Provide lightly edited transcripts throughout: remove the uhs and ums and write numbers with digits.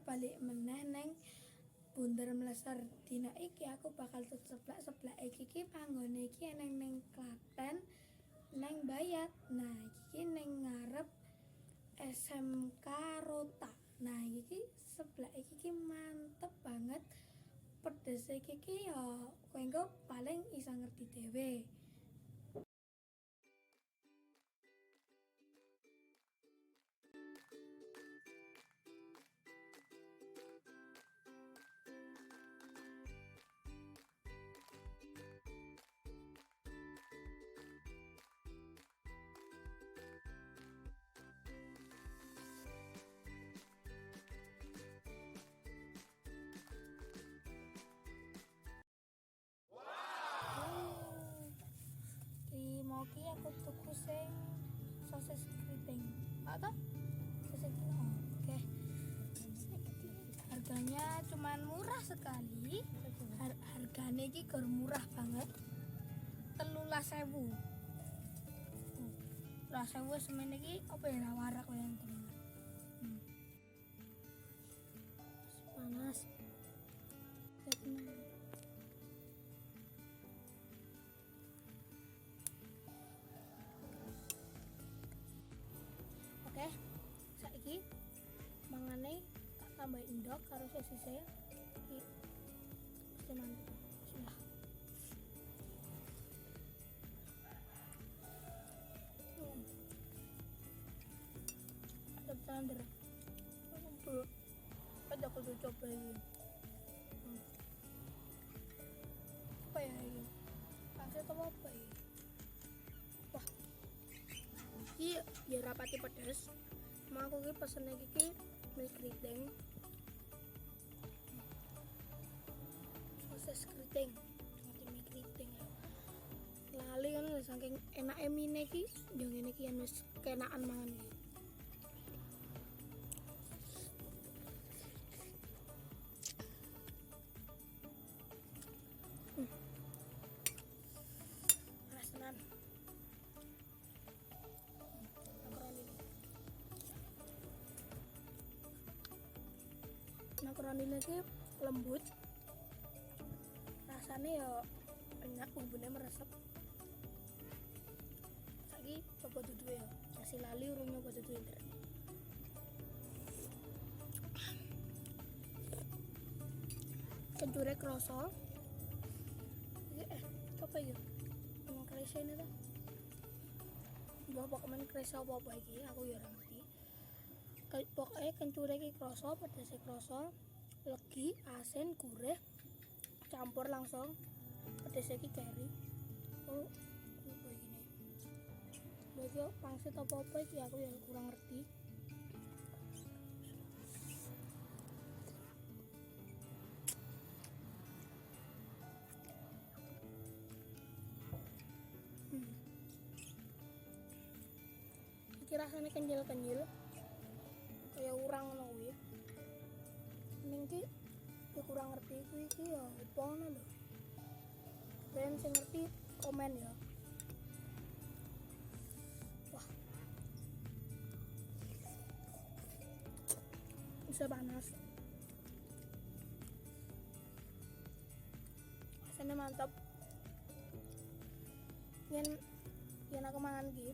balik meneh neng Bunder Mleser. Dina iki aku bakal seblak iki panggone iki eneng ning Klaten neng Bayat. Nah iki ning ngarep SMK Rota. Nah iki seblak iki mantep banget. Pedes iki ya kowe engko paling iso ngerti dhewe. Mau ki aku tuku sing sosis keriting. Apa? Sosis keriting. Oke. Harganya cuman murah sekali. Harganya iki gur murah banget. 13.000. 13.000 semene iki apa ya warak koyo tenan. Panas. Oke, saiki mangane tak tambah endok karo sosise. Iki mesti mantep. Bismillah. Ada tender. Ada aku coba ini. Apa ya ini? Pasti apa ya? Wah, iki ya rapati pedes. Mau aku ki pesene iki mie keriting. Sosis keriting. Ngerti mie keriting ya. Lali kan saking enake mie iki, yo ngene iki wis kenakan mangan iki. Rasanan. Makaroni ini lembut, rasanya ya enak, bumbunya meresep. Lagi coba dudu ya, masih lali urung nyoba dudu ini. Kencure kroso. Apa ya? Ngomong kresa ini tuh. Bapak komen kresa apa iki? Aku ya ora ngerti. Pokoknya kencure iki kroso, pedasnya kroso, legi, asin, gurih, campur langsung. Pedasnya iki keri. Oh, apa gini? Bagi pangsit apa iki aku ya kurang ngerti. Iki rasanya kenyil-kenyil. Kayak urang ngono kuwi. Ning ki ya kurang ngerti kuwi iki ya opo ngono lho. Ben sing ngerti komen ya. Wah. Bisa panas. Rasanya mantap. Yen aku mangan iki.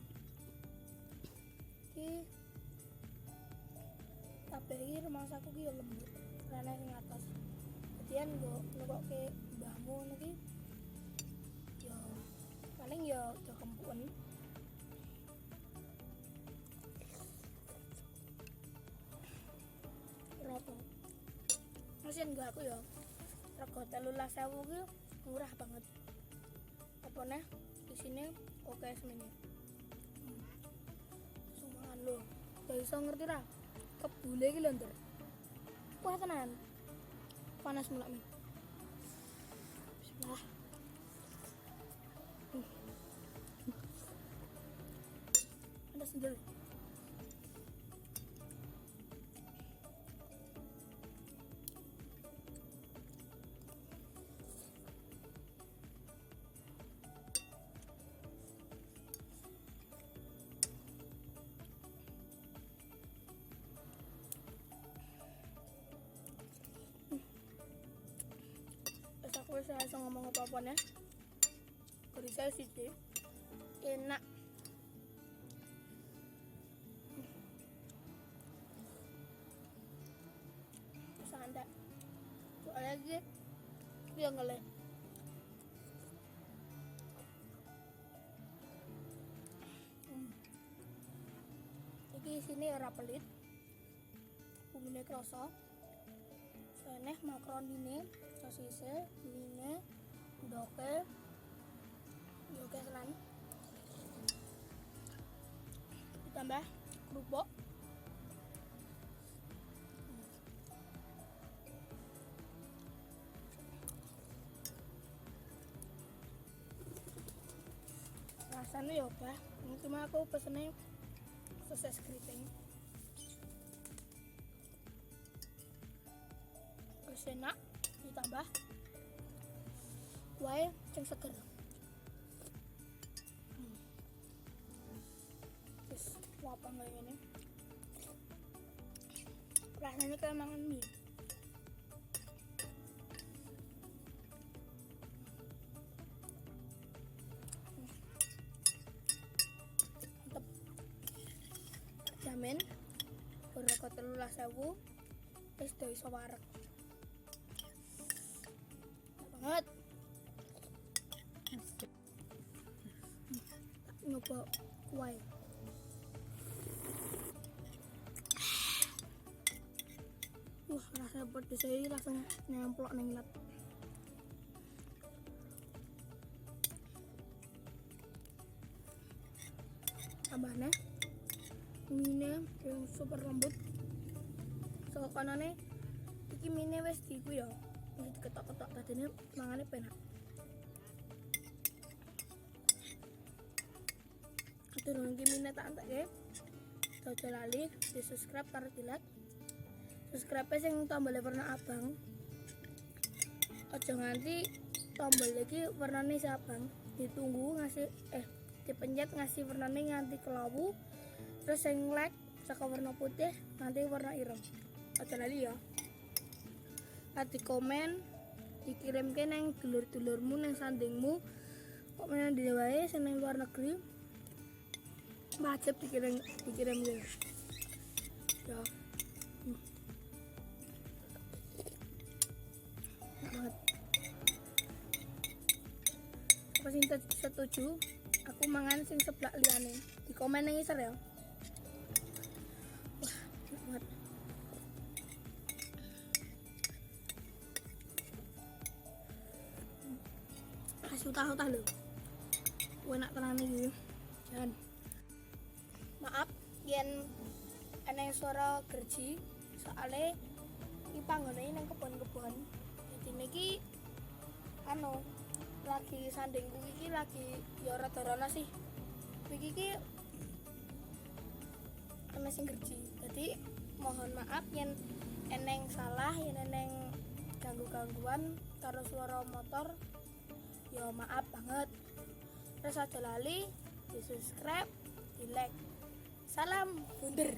Kabeh iki rumah saku ki yo lembut. Rene sing atas. Kemudian nggo nukokke mbahmu ngono ki. Yo paling yo kempuen. Berapa? Mesin gak aku ya. Rego 13.000 ki murah banget. Apa neh isine oke semene. Sumangan lho. Gak iso ngerti ra. Kebule iki lho, Nduk. Wah tenan. Panas mulak nih. Bismillah. Ada sendiri. saya bisa ngomong apa-apa nih. Gurih saya sih enak. Santai. Soalnya lagi dia ngeleh. Iki sini ora pelit. Bumbunya kroso. Seneh makaronine, sosise, mie, doke, yoga selan. Ditambah kerupuk. Rasanya yoga. Cuma aku pesennya sosis keriting. Enak, ditambah wae yang seger. Terus apa nggak ini? Rasanya kayak makan mie. Mantep. Jamin berapa 13.000 wis do iso wareg. Banget. Nyoba kue. Rasa pedes ini langsung nyemplok nang lat. Tambahnya mie yang super lembut. So kanane iki mie wis diku ya. Wis diketok-ketok tadine mangane penak. Turun iki mie tak entek. Aja lali di subscribe karo di like. Subscribe sing tombol warna abang. Aja nganti tombol iki warnane abang. Ditunggu ngasih dipencet ngasih warnane nganti kelawu. Terus sing like saka warna putih nanti warna ireng. Aja lali ya. Ati komen dikirimke nang dulur-dulurmu nang sandingmu. Kok menan dhewe wae sing nang luar negeri. Wajib dikirim ya. Ya. Banget. Apa sing setuju? Aku mangan sing seblak liyane. Di komen nang isor ya. Wah, enak banget. Kasih utah-utah lho. Enak tenan iki. Jangan. Maaf yen ana suara gerji soalnya iki panggone nang kebon-kebon. Jadi niki lagi sandingku iki lagi ya rada-rada sih. Iki ana sing gerji. Jadi mohon maaf yen eneng salah, yen eneng ganggu-gangguan karo suara motor. Ya maaf banget. Terus aja lali di subscribe, di like. Salam bunder.